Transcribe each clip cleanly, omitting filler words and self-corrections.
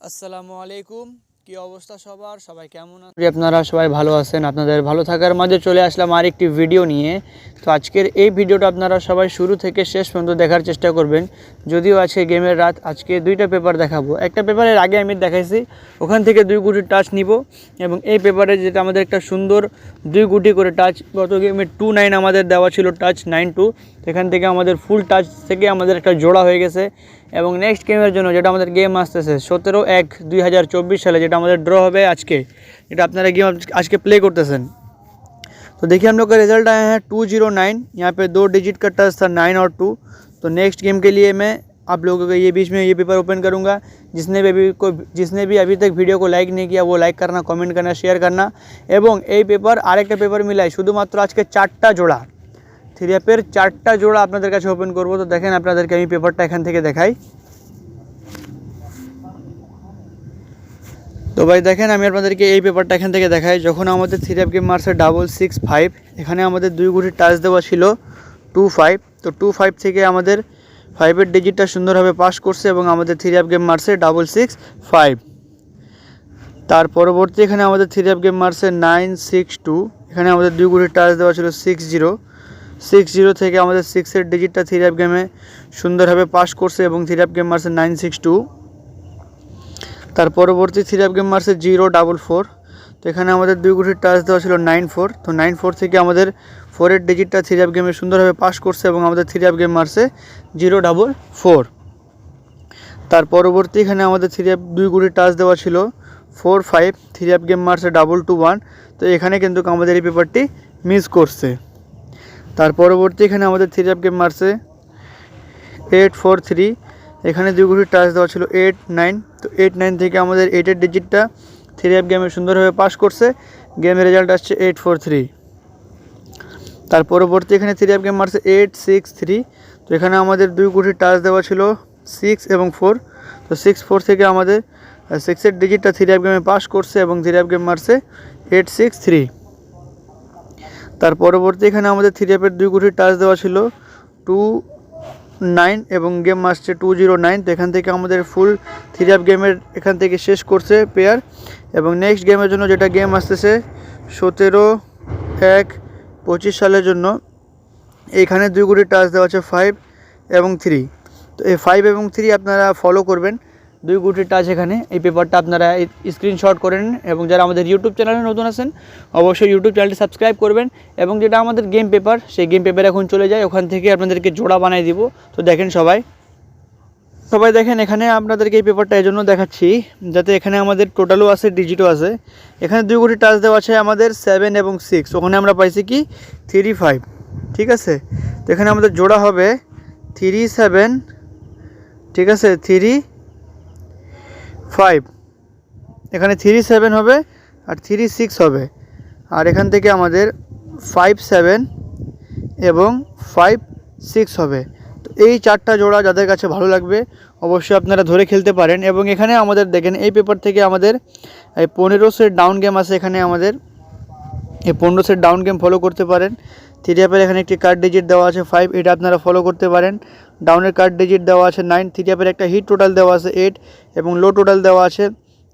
আসসালামু আলাইকুম। কি অবস্থা সবার, সবাই কেমন আছেন? আপনারা সবাই ভালো আছেন? আপনাদের ভালো থাকার মাঝে চলে আসলাম আরেকটি ভিডিও নিয়ে। তো আজকের এই ভিডিওটা আপনারা সবাই শুরু থেকে শেষ পর্যন্ত দেখার চেষ্টা করবেন। যদিও আজকে গেমের রাত, আজকে দুইটা পেপার দেখাবো। একটা পেপারের আগে আমি দেখাইছি, ওখান থেকে 2 গুটি টাচ নিব এবং এই পেপারে যেটা আমাদের একটা সুন্দর 2 গুটি করে টাচ, গত গেমে 2-9 আমাদের দেওয়া ছিল টাচ 9-2, এখান থেকে আমাদের ফুল টাচ থেকে আমাদের একটা জোড়া হয়ে গেছে। এবং নেক্সট গেমের জন্য যেটা আমাদের গেম আসতেছে 17/1/2024 সালে, যেটা আমাদের ড্র হবে আজকে, যেটা আপনারা गेम आज के प्ले करतेছেন। तो देखिए हम लोग का रिजल्ट आया है 209। यहाँ पे 2 डिजिट का टच था 9 और 2। तो नेक्स्ट गेम के लिए मैं आप लोगों को ये बीच में ये पेपर ओपन करूँगा। जिसने भी अभी तक वीडियो को लाइक नहीं किया वो लाइक करना, कमेंट करना, शेयर करना। এবং এই পেপার আরেকটা পেপার মিলাই শুধুমাত্র আজকে 4টা জোড়া, 3 4টা জোড়া আপনাদের কাছে ওপেন করব। তো দেখেন আপনাদেরকে আমি পেপারটা এখান থেকে দেখাই। তো ভাই দেখেন আমি আপনাদেরকে এই পেপারটা এখান থেকে দেখাই। যখন আমাদের 3 গেম মারছে 665, এখানে আমাদের 2 গুটি টাচ দেওয়া ছিল 25। তো 25 থেকে আমাদের 5-এর ডিজিটটা সুন্দরভাবে পাস করছে এবং আমাদের 3 গেম মারছে 665। তার পরবর্তী এখানে আমাদের 3 গেম মারছে 962, এখানে আমাদের 2 গুটি টাচ দেওয়া ছিল 60 থেকে আমাদের 6-এর ডিজিটটা 3 গেমে সুন্দরভাবে পাস করছে এবং 3 গেম মারছে 962। তার পরবর্তী 3 গেম মারছে 044। তো এখানে আমাদের 2 গুটি টাচ দেওয়া ছিল 94। তো 94 থেকে আমাদের 4-এর ডিজিটটা 3 গেমে সুন্দরভাবে পাস করছে এবং আমাদের 3 গেম মারছে 044। তার পরবর্তী এখানে আমাদের 2 গুটি টাচ দেওয়া ছিল 45, 3 গেম মারছে 221। তো এখানে কিন্তু আমাদের এই পেপারটি মিস করছে। তার পরবর্তী এখানে আমাদের 3 গেম মারছে 843, এখানে 2 গুটি টাচ দেওয়া ছিল 89। তো 89 থেকে আমাদের 8-এর ডিজিটটা 3 গেমে সুন্দরভাবে পাস করছে, গেমের রেজাল্ট আসছে 843। তার পরবর্তী এখানে 3 গেম মারছে 863। তো এখানে আমাদের 2 গুটি টাচ দেওয়া ছিল 6 এবং 4। তো 6-4 থেকে আমাদের 6-এর ডিজিটটা 3 গেমে পাস করছে এবং 3 গেম মারছে 863। তার পরবর্তী এখানে আমাদের 3-এর 2 গুটি টাচ দেওয়া ছিল 29 এবং গেম আসছে 209। তো এখান থেকে আমাদের ফুল 3 গেমের এখান থেকে শেষ করছে পেয়ার। এবং নেক্সট গেমের জন্য যেটা গেম আসতেছে 17/1/25 সালের জন্য, এখানে 2 গুটি টাচ দেওয়া আছে 5 এবং 3। তো এই 5 এবং 3 আপনারা ফলো করবেন। 2 গুটি টাচ এখানে এই পেপারটা আপনারা স্ক্রিনশট করে নিন এবং যারা আমাদের ইউটিউব চ্যানেলে নতুন আছেন অবশ্যই ইউটিউব চ্যানেলটি সাবস্ক্রাইব করবেন। এবং যেটা আমাদের গেম পেপার, সেই গেম পেপার এখন চলে যায়, ওখান থেকে আপনাদেরকে জোড়া বানিয়ে দিব। তো দেখেন সবাই দেখেন এখানে আপনাদেরকে এই পেপারটা এই জন্য দেখাচ্ছি যাতে এখানে আমাদের টোটালও আছে, ডিজিটও আছে। এখানে 2 গুটি টাচ দেওয়া আছে আমাদের 7 এবং 6, ওখানে আমরা পাইছি কি 3-5, ঠিক আছে। তো এখানে আমাদের জোড়া হবে 3-7, ঠিক আছে, 3-5, এখানে 3-7 হবে আর 3-6 হবে। আর এখান থেকে আমাদের 5-7 এবং 5-6 হবে। তো এই 4টা জোড়া যাদের কাছে ভালো লাগবে অবশ্যই আপনারা ধরে খেলতে পারেন। এবং এখানে আমাদের দেখেন এই পেপার থেকে আমাদের 15 সেট ডাউন গেম আছে। এখানে আমাদের এই 15 সেট ডাউন গেম ফলো করতে পারেন। 3 এখানে একটি কার্ড ডিজিট দেওয়া আছে 5, এটা আপনারা ফলো করতে পারেন। ডাউনের কার্ড ডিজিট দেওয়া আছে 9, 3 একটা হিট টোটাল দেওয়া আছে 8 এবং লো টোটাল দেওয়া আছে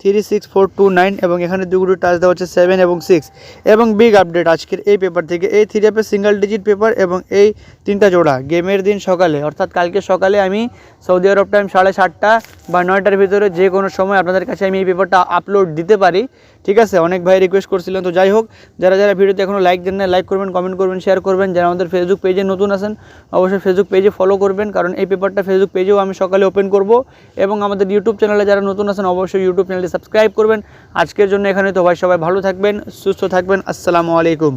3, 6, 4, 2, 9 এবং এখানে 2 গুটি টাচ দেওয়া হচ্ছে 7 এবং 6। এবং বিগ আপডেট আজকের এই পেপার থেকে, এই 3 সিঙ্গেল ডিজিট পেপার এবং এই 3টা জোড়া গেমের দিন সকালে, অর্থাৎ কালকে সকালে আমি সৌদি আরব টাইম 7:30 বা 9টার ভিতরে যে কোনো সময় আপনাদের কাছে আমি এই পেপারটা আপলোড দিতে পারি, ঠিক আছে। অনেক ভাই রিকোয়েস্ট করছিলেন। তো যাই হোক, যারা ভিডিওতে এখনও লাইক দেন না লাইক করবেন, কমেন্ট করবেন, শেয়ার করবেন। যারা আমাদের ফেসবুক পেজে নতুন আছেন অবশ্যই ফেসবুক পেজে ফলো করবেন, কারণ এই পেপারটা ফেসবুক পেজেও আমি সকালে ওপেন করব। এবং আমাদের ইউটিউব চ্যানেলে যারা নতুন আছেন অবশ্যই ইউটিউব চ্যানেলটি সাবস্ক্রাইব করবেন। আজকের জন্য এখানে তো ভাই সবাই ভালো থাকবেন, সুস্থ থাকবেন। আসসালামু আলাইকুম।